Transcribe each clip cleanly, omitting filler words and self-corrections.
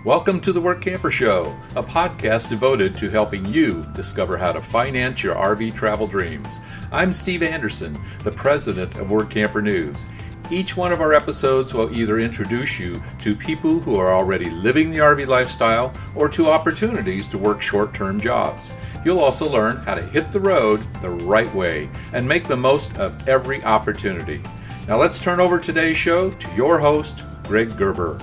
Welcome to the Workamper Show, a podcast devoted to helping you discover how to finance your RV travel dreams. I'm Steve Anderson, the president of Workamper News. Each one of our episodes will either introduce you to people who are already living the RV lifestyle or to opportunities to work short-term jobs. You'll also learn how to hit the road the right way and make the most of every opportunity. Now let's turn over today's show to your host, Greg Gerber.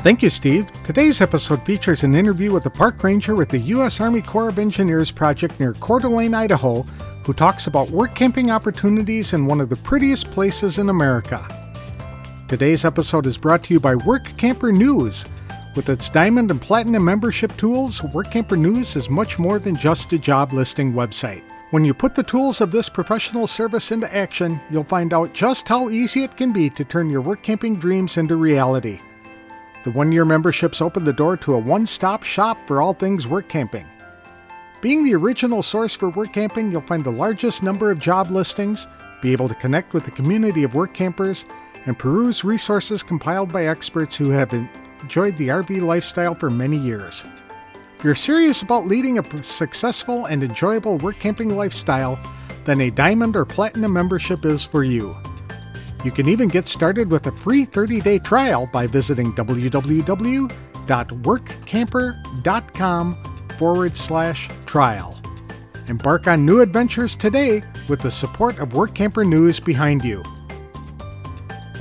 Thank you, Steve. Today's episode features an interview with a park ranger with the U.S. Army Corps of Engineers project near Coeur d'Alene, Idaho, who talks about work camping opportunities in one of the prettiest places in America. Today's episode is brought to you by Workamper News. With its diamond and platinum membership tools, Workamper News is much more than just a job listing website. When you put the tools of this professional service into action, you'll find out just how easy it can be to turn your work camping dreams into reality. The one-year memberships open the door to a one-stop shop for all things work camping. Being the original source for work camping, you'll find the largest number of job listings, be able to connect with a community of work campers, and peruse resources compiled by experts who have enjoyed the RV lifestyle for many years. If you're serious about leading a successful and enjoyable work camping lifestyle, then a diamond or platinum membership is for you. You can even get started with a free 30-day trial by visiting www.workamper.com/trial. Embark on new adventures today with the support of Workamper News behind you.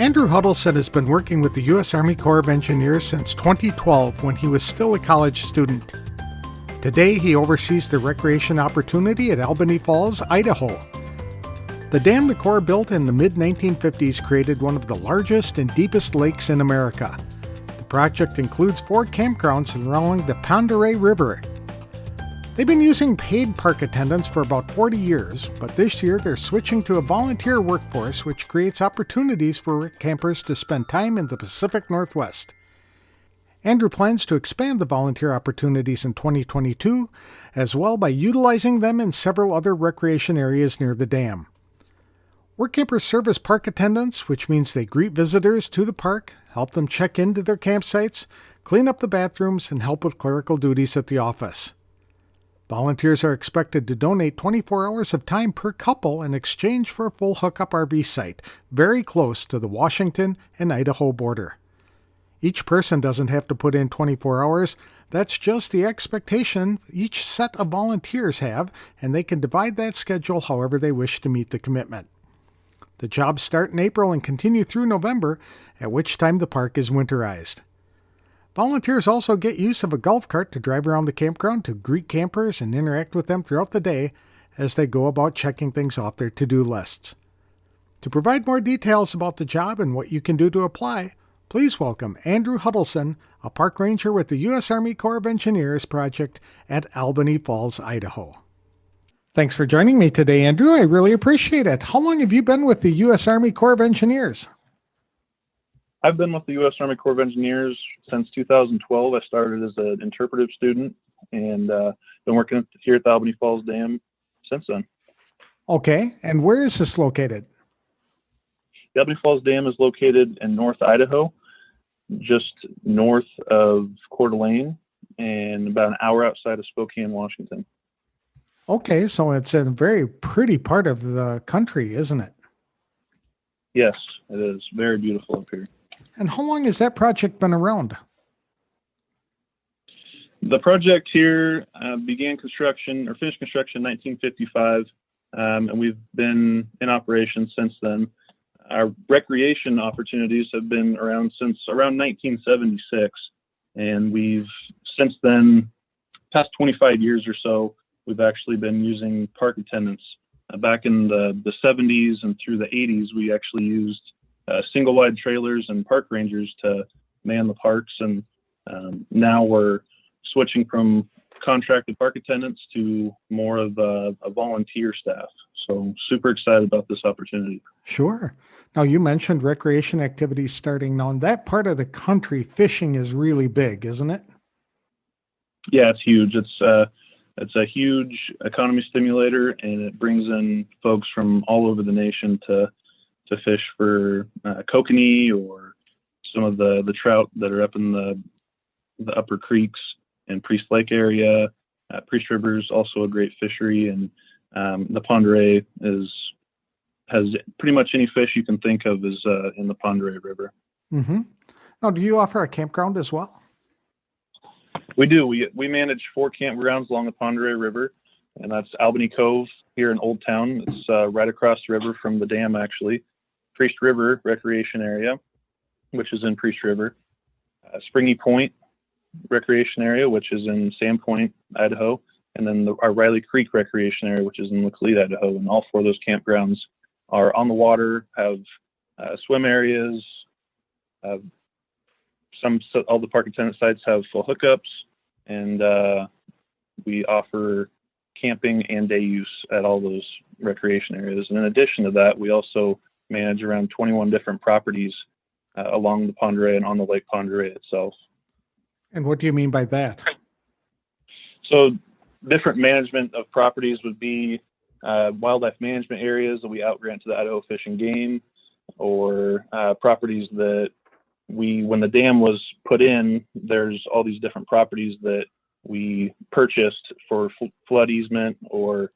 Andrew Huddleston has been working with the U.S. Army Corps of Engineers since 2012 when he was still a college student. Today, he oversees the recreation opportunity at Albany Falls, Idaho. The dam the Corps built in the mid-1950s created one of the largest and deepest lakes in America. The project includes 4 campgrounds along the Pend Oreille River. They've been using paid park attendants for about 40 years, but this year they're switching to a volunteer workforce which creates opportunities for campers to spend time in the Pacific Northwest. Andrew plans to expand the volunteer opportunities in 2022, as well by utilizing them in several other recreation areas near the dam. Workampers serve as park attendants, which means they greet visitors to the park, help them check into their campsites, clean up the bathrooms, and help with clerical duties at the office. Volunteers are expected to donate 24 hours of time per couple in exchange for a full hookup RV site, very close to the Washington and Idaho border. Each person doesn't have to put in 24 hours. That's just the expectation each set of volunteers have, and they can divide that schedule however they wish to meet the commitment. The jobs start in April and continue through November, at which time the park is winterized. Volunteers also get use of a golf cart to drive around the campground to greet campers and interact with them throughout the day as they go about checking things off their to-do lists. To provide more details about the job and what you can do to apply, please welcome Andrew Huddleston, a park ranger with the U.S. Army Corps of Engineers project at Albany Falls, Idaho. Thanks for joining me today, Andrew. I really appreciate it. How long have you been with the U.S. Army Corps of Engineers? I've been with the U.S. Army Corps of Engineers since 2012. I started as an interpretive student and been working here at the Albany Falls Dam since then. Okay, and where is this located? The Albany Falls Dam is located in North Idaho, just north of Coeur d'Alene and about an hour outside of Spokane, Washington. Okay, so it's a very pretty part of the country, isn't it? Yes, it is. Very beautiful up here. And how long has that project been around? The project here finished construction in 1955, and we've been in operation since then. Our recreation opportunities have been around since around 1976, and we've since then, past 25 years or so, we've actually been using park attendants. Back in the 70s and through the 80s, we actually used single-wide trailers and park rangers to man the parks, and now we're switching from contracted park attendants to more of a volunteer staff. So super excited about this opportunity. Sure. Now, you mentioned recreation activities starting now. In that part of the country, fishing is really big, isn't it? Yeah, it's huge. It's a huge economy stimulator, and it brings in folks from all over the nation to fish for kokanee or some of the trout that are up in the the upper creeks and Priest Lake area. Priest River is also a great fishery, and the Pend Oreille has pretty much any fish you can think of is in the Pend Oreille River. Mm-hmm. Now, do you offer a campground as well? We do. We manage 4 campgrounds along the Pend Oreille River, and that's Albany Cove here in Old Town. It's right across the river from the dam, actually. Priest River Recreation Area, which is in Priest River. Springy Point Recreation Area, which is in Sandpoint, Idaho. And then our Riley Creek Recreation Area, which is in Laclede, Idaho. And all 4 of those campgrounds are on the water, have swim areas. All the park attendant sites have full hookups, and we offer camping and day use at all those recreation areas. And in addition to that, we also manage around 21 different properties along the Pend Oreille and on the Lake Pend Oreille itself. And what do you mean by that? So different management of properties would be wildlife management areas that we outgrant to the Idaho Fish and Game, or properties that when the dam was put in, there's all these different properties that we purchased for flood easement or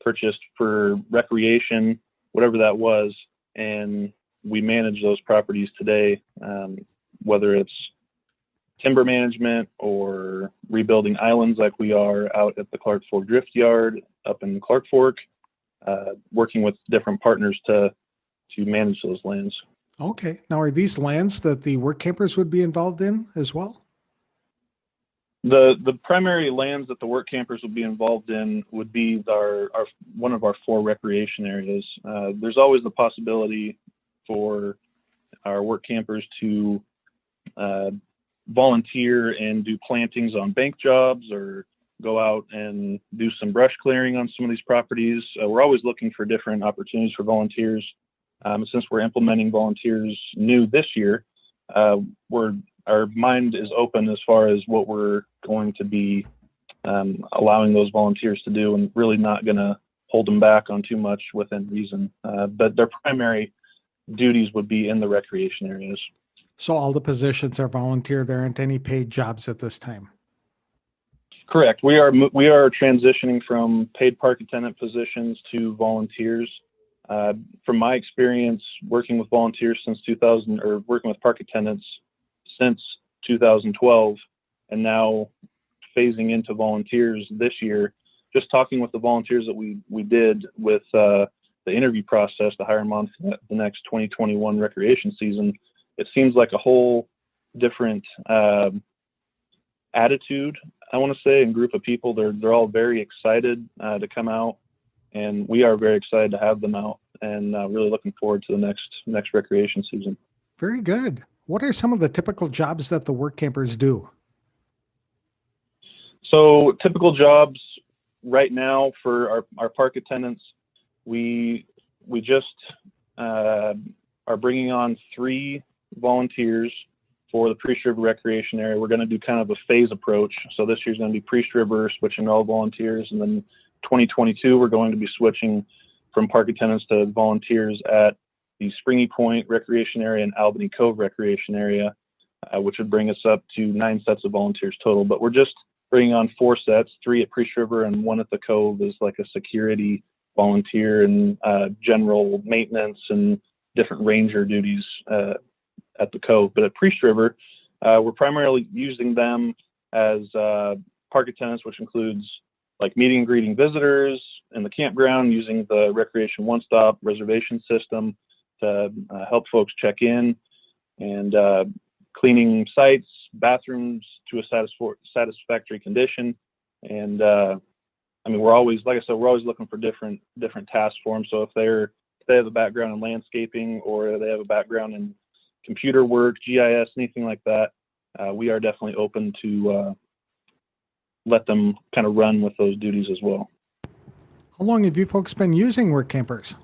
purchased for recreation, whatever that was, and we manage those properties today, whether it's timber management or rebuilding islands like we are out at the Clark Fork Drift Yard up in Clark Fork, working with different partners to manage those lands. Okay. Now, are these lands that the work campers would be involved in as well? The primary lands that the work campers would be involved in would be our one of our 4 recreation areas. There's always the possibility for our work campers to volunteer and do plantings on bank jobs or go out and do some brush clearing on some of these properties. We're always looking for different opportunities for volunteers. Since we're implementing volunteers new this year, our mind is open as far as what we're going to be allowing those volunteers to do, and really not going to hold them back on too much within reason. But their primary duties would be in the recreation areas. So all the positions are volunteer. There aren't any paid jobs at this time. Correct. We are transitioning from paid park attendant positions to volunteers. From my experience working with volunteers since 2000, or working with park attendants since 2012, and now phasing into volunteers this year, just talking with the volunteers that we did with the interview process to hire them on for the next 2021 recreation season, it seems like a whole different attitude, I want to say, and group of people. They're all very excited to come out, and we are very excited to have them out, and really looking forward to the next recreation season. Very good. What are some of the typical jobs that the work campers do? So typical jobs right now for our park attendants, we just are bringing on 3 volunteers for the Priest River Recreation Area. We're going to do kind of a phase approach. So this year's going to be Priest River, switching to all volunteers, and then 2022 we're going to be switching from park attendants to volunteers at the Springy Point Recreation Area and Albany Cove Recreation Area, which would bring us up to 9 sets of volunteers total. But we're just bringing on 4 sets, 3 at Priest River and 1 at the Cove as like a security volunteer and general maintenance and different ranger duties at the Cove. But at Priest River, we're primarily using them as park attendants, which includes like meeting and greeting visitors in the campground, using the Recreation One-Stop reservation system to help folks check in, and cleaning sites, bathrooms to a satisfactory condition. And I mean, we're always, like I said, we're always looking for different tasks for them. So if they have a background in landscaping, or they have a background in computer work, GIS, anything like that, we are definitely open to let them kind of run with those duties as well. How long have you folks been using work campers?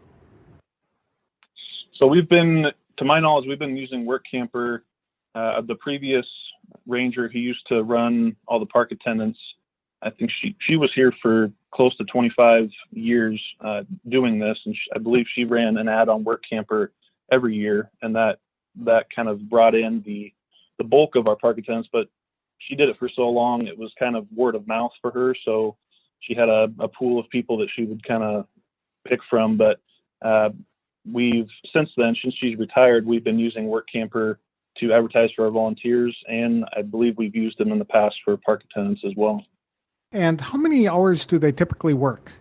So to my knowledge, we've been using Workamper. The previous ranger who used to run all the park attendants, I think she was here for close to 25 years doing this, and I believe she ran an ad on Workamper every year, and that kind of brought in the the bulk of our park attendance, but she did it for so long, it was kind of word of mouth for her. So she had a pool of people that she would kind of pick from. But we've since then, since she's retired, we've been using Workamper to advertise for our volunteers, and I believe we've used them in the past for park attendants as well. And how many hours do they typically work?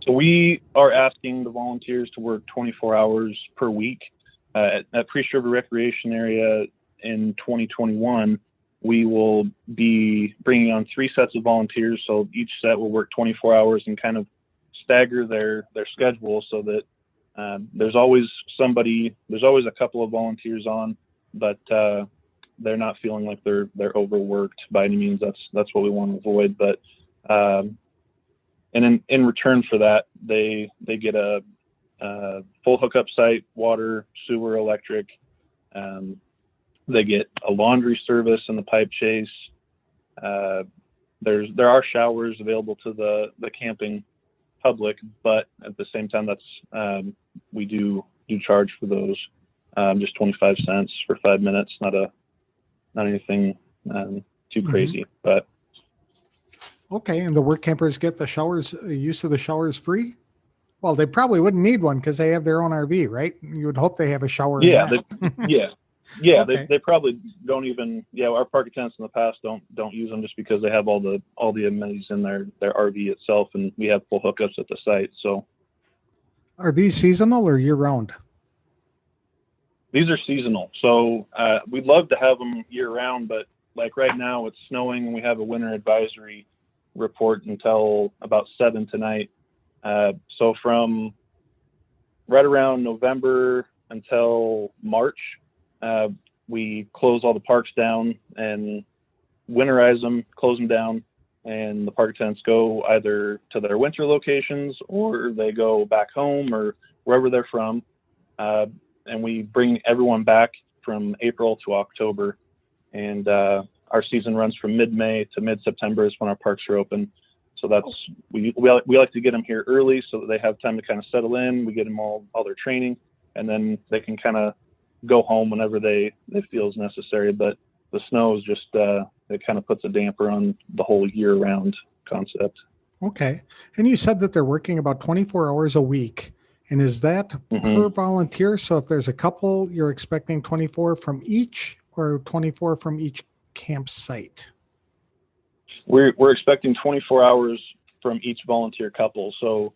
So we are asking the volunteers to work 24 hours per week. At Priest River Recreation Area in 2021, we will be bringing on 3 sets of volunteers. So each set will work 24 hours and kind of stagger their schedule so that there's always a couple of volunteers on, but they're not feeling like they're overworked by any means. That's what we want to avoid. But and in return for that, they get a full hookup site, water, sewer, electric. They get a laundry service and the pipe chase. There are showers available to the camping public, but at the same time, that's we do charge for those, just 25 cents for 5 minutes. Not anything too crazy, but. Okay, and the work campers get the showers, use of the showers free? Well, they probably wouldn't need one because they have their own RV, right? You would hope they have a shower. Yeah, yeah, Okay. they probably don't even. Yeah, our park attendants in the past don't use them just because they have all the amenities in their RV itself, and we have full hookups at the site. So, Are these seasonal or year round? these are seasonal. So we'd love to have them year round, but like right now it's snowing and we have a winter advisory report until about 7 tonight. So from right around November until March, we close all the parks down and winterize them, close them down, and the park attendants go either to their winter locations or they go back home or wherever they're from. And we bring everyone back from April to October. And our season runs from mid-May to mid-September is when our parks are open. So that's we like to get them here early so that they have time to kind of settle in. We get them all their training, and then they can kind of go home whenever they feel is necessary. But the snow is just it kind of puts a damper on the whole year-round concept. Okay. And you said that they're working about 24 hours a week. And is that per volunteer? So if there's a couple, you're expecting 24 from each or 24 from each campsite? We're expecting 24 hours from each volunteer couple. So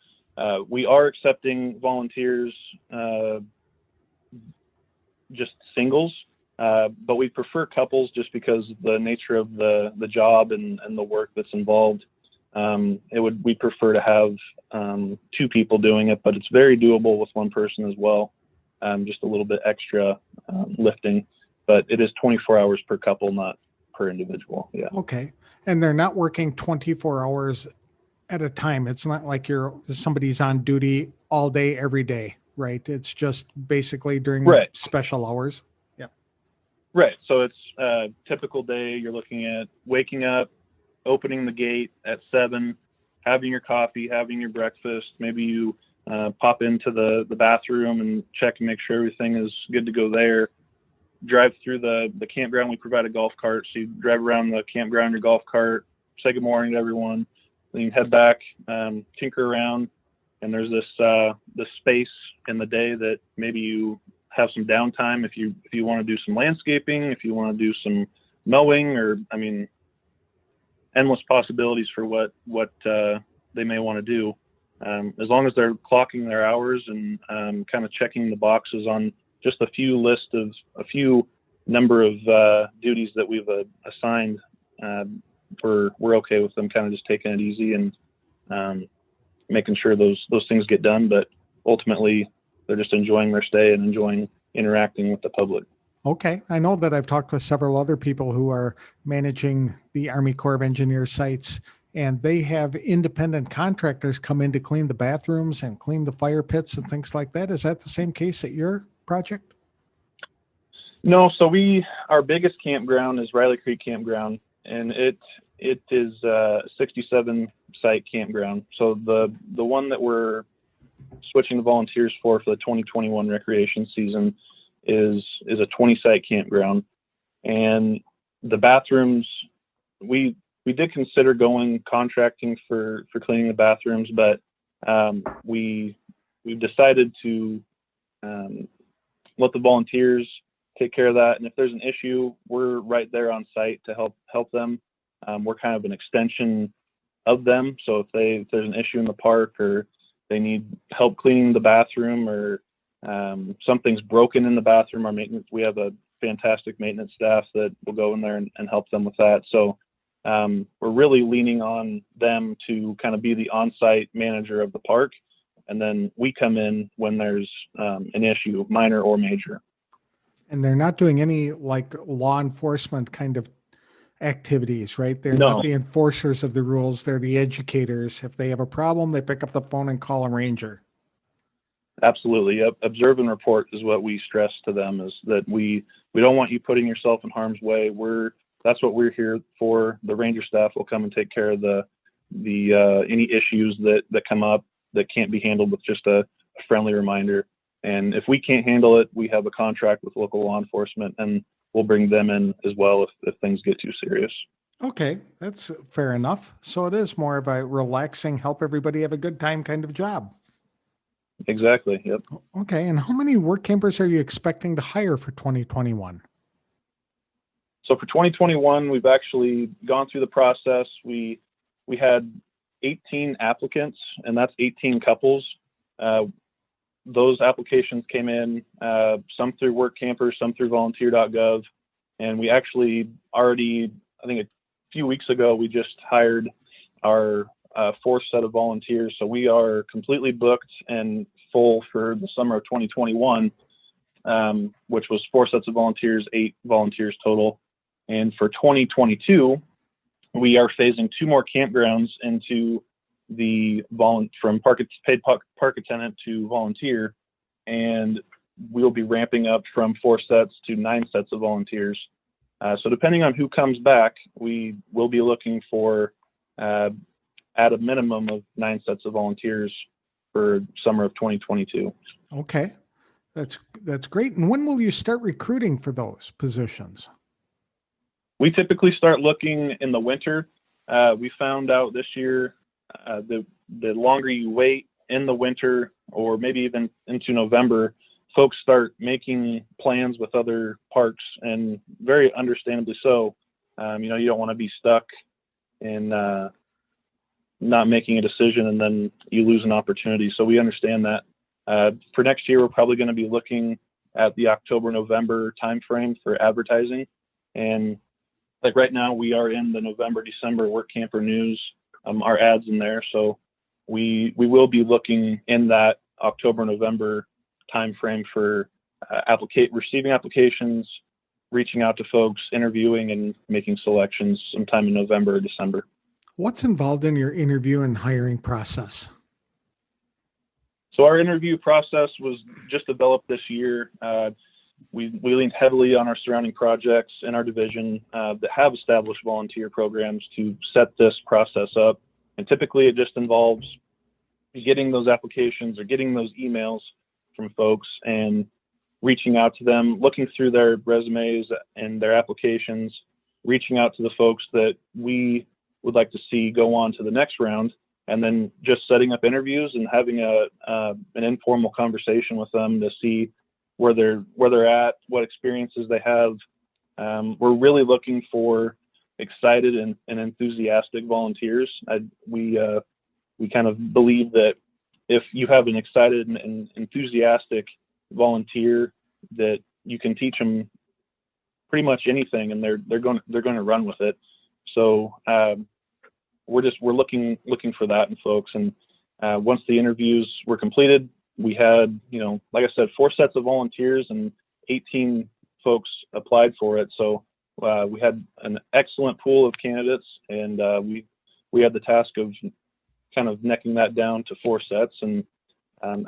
we are accepting volunteers, just singles, but we prefer couples just because the nature of the job and the work that's involved. We prefer to have 2 people doing it, but it's very doable with 1 person as well. Just a little bit extra lifting, but it is 24 hours per couple, not per individual. Yeah. Okay. And they're not working 24 hours at a time. It's not like somebody's on duty all day, every day, right? It's just basically during special hours. Yeah. Right. So it's a typical day. You're looking at waking up, opening the gate at 7, having your coffee, having your breakfast. Maybe you pop into the bathroom and check and make sure everything is good to go there. Drive through the campground. We provide a golf cart. So you drive around the campground in your golf cart, say good morning to everyone. Then you head back, tinker around, and there's this space in the day that maybe you have some downtime if you want to do some landscaping, if you want to do some mowing, or endless possibilities for what they may want to do. As long as they're clocking their hours and kind of checking the boxes on just a few number of duties that we've assigned, we're okay with them kind of just taking it easy and making sure those things get done. But ultimately, they're just enjoying their stay and enjoying interacting with the public. Okay. I know that I've talked with several other people who are managing the Army Corps of Engineers sites, and they have independent contractors come in to clean the bathrooms and clean the fire pits and things like that. Is that the same case at your project? No. So our biggest campground is Riley Creek Campground, and it is a 67 site campground. So the one that we're switching to volunteers for the 2021 recreation season is a 20-site campground, and the bathrooms, we did consider going contracting for cleaning the bathrooms, but we've decided to let the volunteers take care of that. And if there's an issue, we're right there on site to help them. We're kind of an extension of them. So if there's an issue in the park, or they need help cleaning the bathroom, or something's broken in the bathroom, our maintenance, we have a fantastic maintenance staff that will go in there and help them with that. So we're really leaning on them to kind of be the on-site manager of the park. And then we come in when there's an issue, minor or major. And they're not doing any like law enforcement kind of activities, right? They're No. not the enforcers of the rules. They're the educators. If they have a problem, they pick up the phone and call a ranger. Absolutely. Yep. Observe and report is what we stress to them, is that we don't want you putting yourself in harm's way. That's what we're here for. The ranger staff will come and take care of the any issues that come up that can't be handled with just a friendly reminder. And if we can't handle it, we have a contract with local law enforcement, and we'll bring them in as well if things get too serious. Okay, that's fair enough. So it is more of a relaxing, help everybody have a good time kind of job. Exactly. Yep. Okay, and how many work campers are you expecting to hire for 2021? So for 2021, we've actually gone through the process. We had 18 applicants, and that's 18 couples. Those applications came in, some through Workamper, some through volunteer.gov. And we actually already, I think a few weeks ago, we just hired our fourth set of volunteers. So we are completely booked and full for the summer of 2021, which was 4 sets of volunteers, 8 volunteers total. And for 2022, we are phasing 2 more campgrounds into the from paid park attendant to volunteer, and we'll be ramping up from 4 sets to 9 sets of volunteers. So depending on who comes back, we will be looking for at a minimum of 9 sets of volunteers for summer of 2022. Okay, that's great. And when will you start recruiting for those positions? We typically start looking in the winter. We found out this year the longer you wait in the winter, or maybe even into November, folks start making plans with other parks, and very understandably so. You don't want to be stuck in not making a decision and then you lose an opportunity. So we understand that. For next year, we're probably going to be looking at the October-November timeframe for advertising. And like right now, we are in the November-December Workamper news, our ads in there. So we will be looking in that October-November timeframe for receiving applications, reaching out to folks, interviewing, and making selections sometime in November or December. What's involved in your interview and hiring process? So our interview process was just developed this year. We leaned heavily on our surrounding projects in our division that have established volunteer programs to set this process up. And typically it just involves getting those applications or getting those emails from folks and reaching out to them, looking through their resumes and their applications, reaching out to the folks that we would like to see go on to the next round, and then just setting up interviews and having an informal conversation with them to see where they're at, what experiences they have. We're really looking for excited and enthusiastic volunteers. We kind of believe that if you have an excited and enthusiastic volunteer, that you can teach them pretty much anything, and they're going to run with it. So we're looking for that in folks. And once the interviews were completed, we had, like I said, 4 sets of volunteers and 18 folks applied for it. So we had an excellent pool of candidates, and we had the task of kind of necking that down to 4 sets. And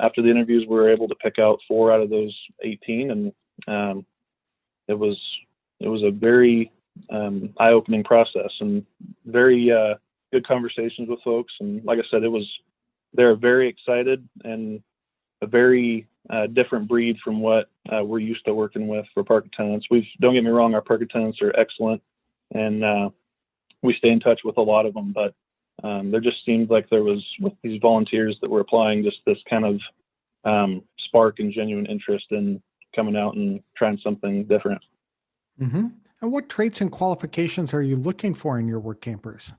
after the interviews, we were able to pick out 4 out of those 18, and it was a very eye-opening process and very good conversations with folks. And like I said, they're very excited and a very different breed from what we're used to working with for park attendants. Don't get me wrong, our park attendants are excellent, and we stay in touch with a lot of them, but there just seemed like there was, with these volunteers that were applying, just this kind of spark and genuine interest in coming out and trying something different. Mm-hmm. And what traits and qualifications are you looking for in your work campers?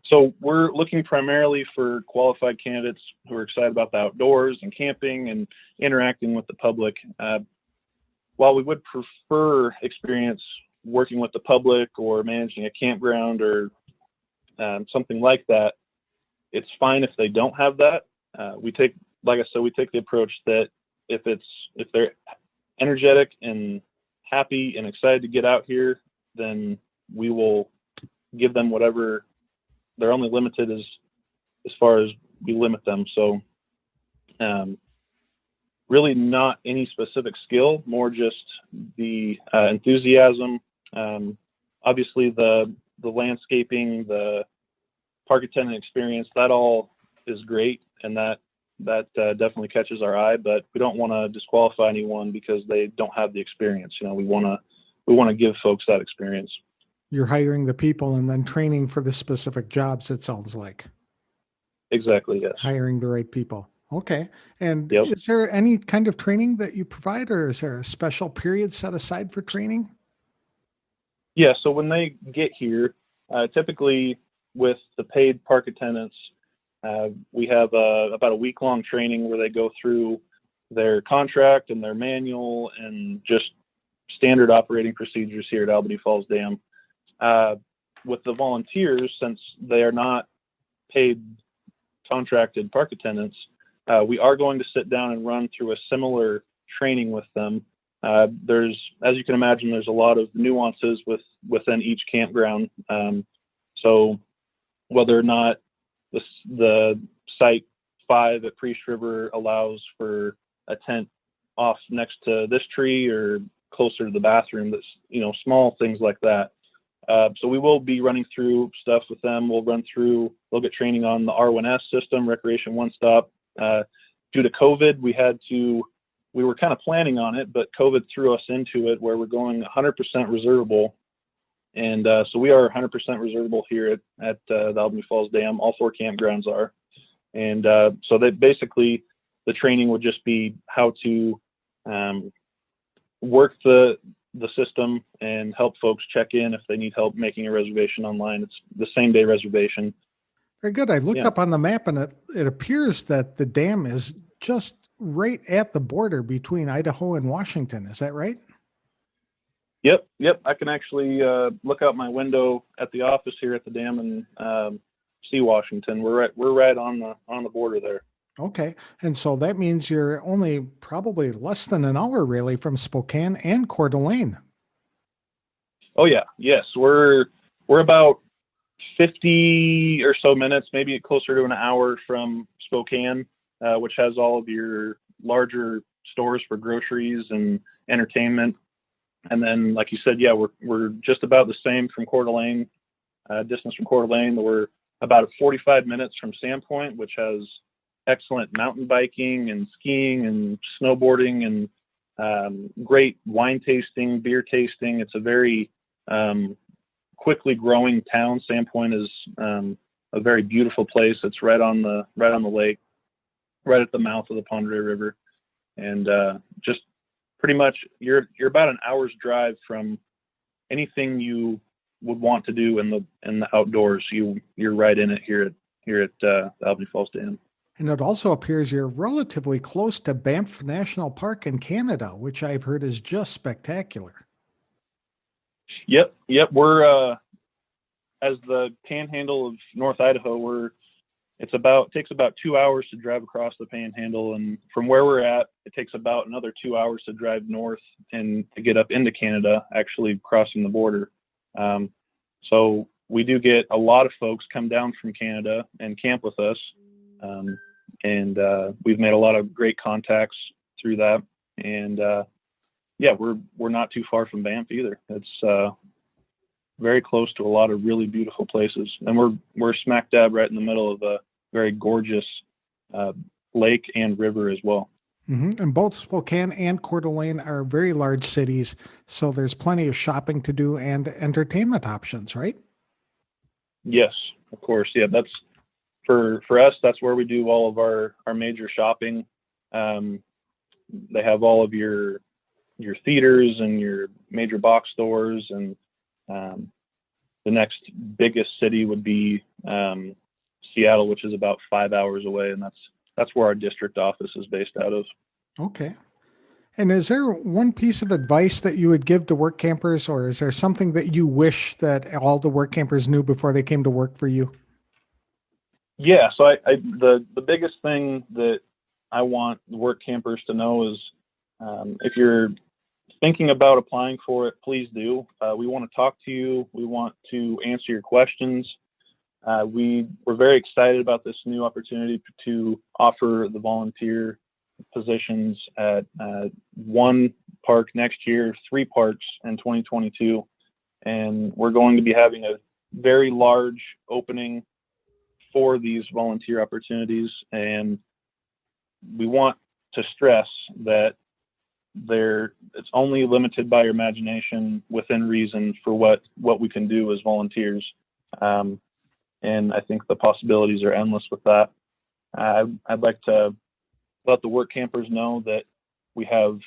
So we're looking primarily for qualified candidates who are excited about the outdoors and camping and interacting with the public. While we would prefer experience working with the public or managing a campground or something like that, it's fine if they don't have that. Like I said, we take the approach that if they're energetic and happy and excited to get out here, then we will give them whatever. They're only limited as far as we limit them. So really not any specific skill, more just the enthusiasm. Obviously the landscaping, the park attendant experience, that all is great, and that definitely catches our eye, but we don't want to disqualify anyone because they don't have the experience. We want to give folks that experience. You're hiring the people and then training for the specific jobs, it sounds like. Exactly, yes. Hiring the right people. Okay. And Yep. Is there any kind of training that you provide, or is there a special period set aside for training? Yeah, so when they get here, typically with the paid park attendants, we have about a week-long training where they go through their contract and their manual and just standard operating procedures here at Albany Falls Dam. With the volunteers, since they are not paid contracted park attendants, we are going to sit down and run through a similar training with them. As you can imagine, there's a lot of nuances within each campground. So whether or not the Site 5 at Priest River allows for a tent off next to this tree or closer to the bathroom, that's, small things like that. So we will be running through stuff with them. They'll get training on the R1S system, Recreation One Stop. Due to COVID, we were kind of planning on it, but COVID threw us into it where we're going 100% reservable. And so we are 100% reservable here at the Albany Falls Dam. All 4 campgrounds are. And so that basically the training would just be how to work the system and help folks check in if they need help making a reservation online. It's the same day reservation. Very good. I looked up on the map, and it appears that the dam is just right at the border between Idaho and Washington. Is that right? Yep. I can actually look out my window at the office here at the dam and see Washington. We're right on the border there. Okay. And so that means you're only probably less than an hour really from Spokane and Coeur d'Alene. Oh yeah. Yes. We're about 50 or so minutes, maybe closer to an hour from Spokane, which has all of your larger stores for groceries and entertainment. And then, like you said, yeah, we're just about the same from Coeur d'Alene, distance from Coeur d'Alene. We're about 45 minutes from Sandpoint, which has excellent mountain biking and skiing and snowboarding and great wine tasting, beer tasting. It's a very quickly growing town. Sandpoint is a very beautiful place. It's right on the lake, right at the mouth of the Pondere River, and just pretty much you're about an hour's drive from anything you would want to do in the outdoors. You're right in it here at Albany Falls Dam. And it also appears you're relatively close to Banff National Park in Canada, which I've heard is just spectacular. Yep. We're as the panhandle of North Idaho, it takes about 2 hours to drive across the panhandle, and from where we're at, it takes about another 2 hours to drive north and to get up into Canada, actually crossing the border. So we do get a lot of folks come down from Canada and camp with us, and we've made a lot of great contacts through that. And yeah, we're not too far from Banff either. It's very close to a lot of really beautiful places, and we're smack dab right in the middle of a very gorgeous lake and river as well. And both Spokane and Coeur d'Alene are very large cities, so there's plenty of shopping to do and entertainment options, right? Yes, of course. Yeah, that's for us. That's where we do all of our major shopping. They have all of your theaters and your major box stores, and the next biggest city would be Seattle, which is about 5 hours away, and that's where our district office is based out of. Okay. And is there one piece of advice that you would give to work campers, or is there something that you wish that all the work campers knew before they came to work for you? Yeah, so the biggest thing that I want work campers to know is if you're thinking about applying for it, please do. We want to talk to you. We want to answer your questions. We're very excited about this new opportunity to offer the volunteer positions at one park next year, 3 parks in 2022. And we're going to be having a very large opening for these volunteer opportunities. And we want to stress that it's only limited by your imagination within reason for what we can do as volunteers. And I think the possibilities are endless with that. I'd like to let the work campers know that we have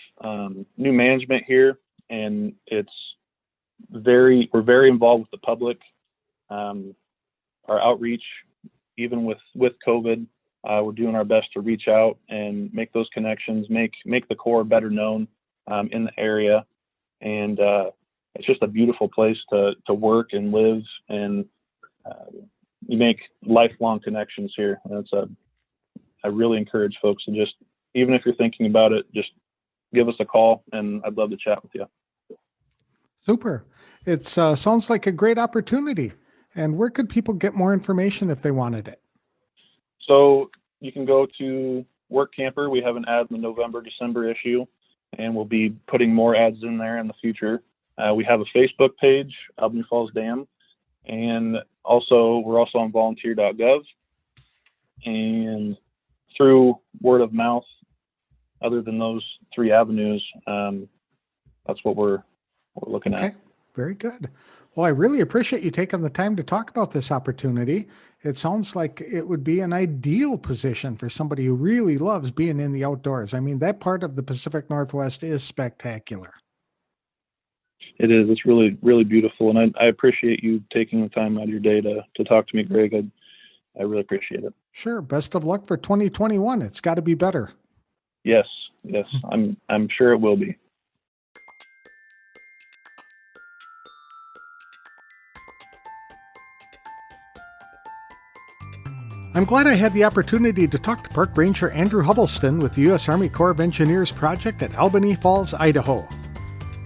new management here, and we're very involved with the public. Our outreach, even with COVID, we're doing our best to reach out and make those connections, make the Corps better known in the area. And it's just a beautiful place to work and live, and you make lifelong connections here. And I really encourage folks to just, even if you're thinking about it, just give us a call, and I'd love to chat with you. Super. It sounds like a great opportunity. And where could people get more information if they wanted it? So you can go to Workamper. We have an ad in the November-December issue, and we'll be putting more ads in there in the future. We have a Facebook page, Albany Falls Dam, and we're also on volunteer.gov. And through word of mouth, other than those 3 avenues, that's what we're looking at. Very good. Well, I really appreciate you taking the time to talk about this opportunity. It sounds like it would be an ideal position for somebody who really loves being in the outdoors. I mean, that part of the Pacific Northwest is spectacular. It is. It's really, really beautiful. And I appreciate you taking the time out of your day to talk to me, Greg. I really appreciate it. Sure. Best of luck for 2021. It's got to be better. Yes. I'm sure it will be. I'm glad I had the opportunity to talk to Park Ranger Andrew Huddleston with the U.S. Army Corps of Engineers project at Albany Falls, Idaho.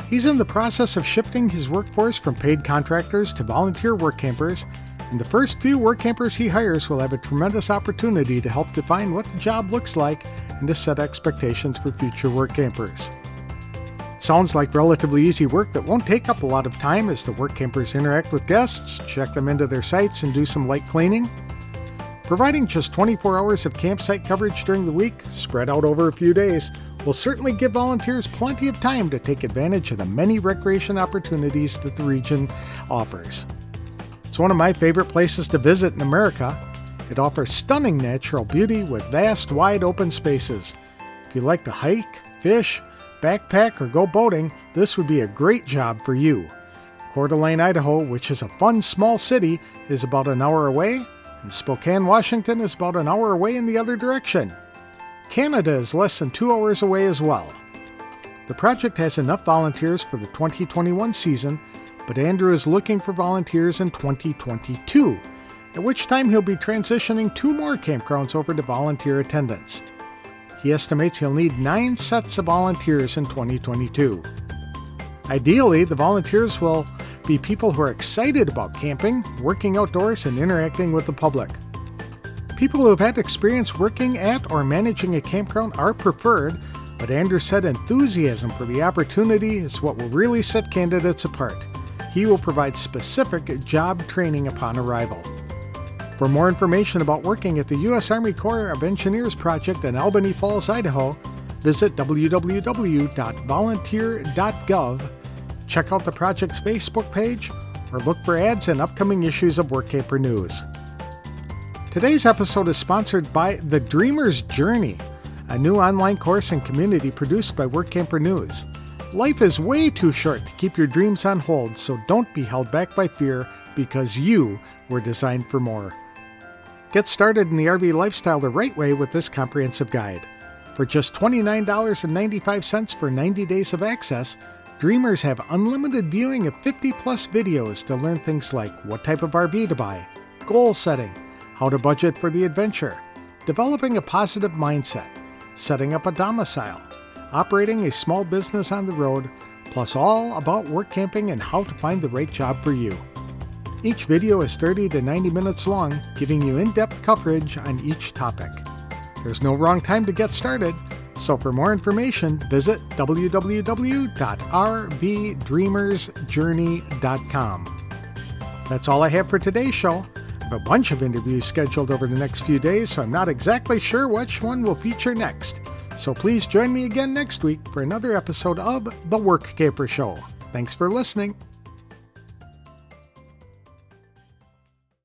He's in the process of shifting his workforce from paid contractors to volunteer work campers, and the first few work campers he hires will have a tremendous opportunity to help define what the job looks like and to set expectations for future work campers. It sounds like relatively easy work that won't take up a lot of time as the work campers interact with guests, check them into their sites, and do some light cleaning. Providing just 24 hours of campsite coverage during the week, spread out over a few days, will certainly give volunteers plenty of time to take advantage of the many recreation opportunities that the region offers. It's one of my favorite places to visit in America. It offers stunning natural beauty with vast, wide open spaces. If you like to hike, fish, backpack, or go boating, this would be a great job for you. Coeur d'Alene, Idaho, which is a fun small city, is about an hour away, and Spokane, Washington is about an hour away in the other direction. Canada is less than 2 hours away as well. The project has enough volunteers for the 2021 season, but Andrew is looking for volunteers in 2022, at which time he'll be transitioning 2 more campgrounds over to volunteer attendance. He estimates he'll need 9 sets of volunteers in 2022. Ideally, the volunteers will be people who are excited about camping, working outdoors, and interacting with the public. People who have had experience working at or managing a campground are preferred, but Andrew said enthusiasm for the opportunity is what will really set candidates apart. He will provide specific job training upon arrival. For more information about working at the U.S. Army Corps of Engineers project in Albany Falls, Idaho, visit www.volunteer.gov, check out the project's Facebook page, or look for ads in upcoming issues of Workamper News. Today's episode is sponsored by The Dreamer's Journey, a new online course and community produced by Workamper News. Life is way too short to keep your dreams on hold, so don't be held back by fear because you were designed for more. Get started in the RV lifestyle the right way with this comprehensive guide. For just $29.95 for 90 days of access, Dreamers have unlimited viewing of 50-plus videos to learn things like what type of RV to buy, goal setting, how to budget for the adventure, developing a positive mindset, setting up a domicile, operating a small business on the road, plus all about work camping and how to find the right job for you. Each video is 30 to 90 minutes long, giving you in-depth coverage on each topic. There's no wrong time to get started, so for more information, visit www.rvdreamersjourney.com. That's all I have for today's show. I have a bunch of interviews scheduled over the next few days, so I'm not exactly sure which one will feature next. So please join me again next week for another episode of The Workamper Show. Thanks for listening.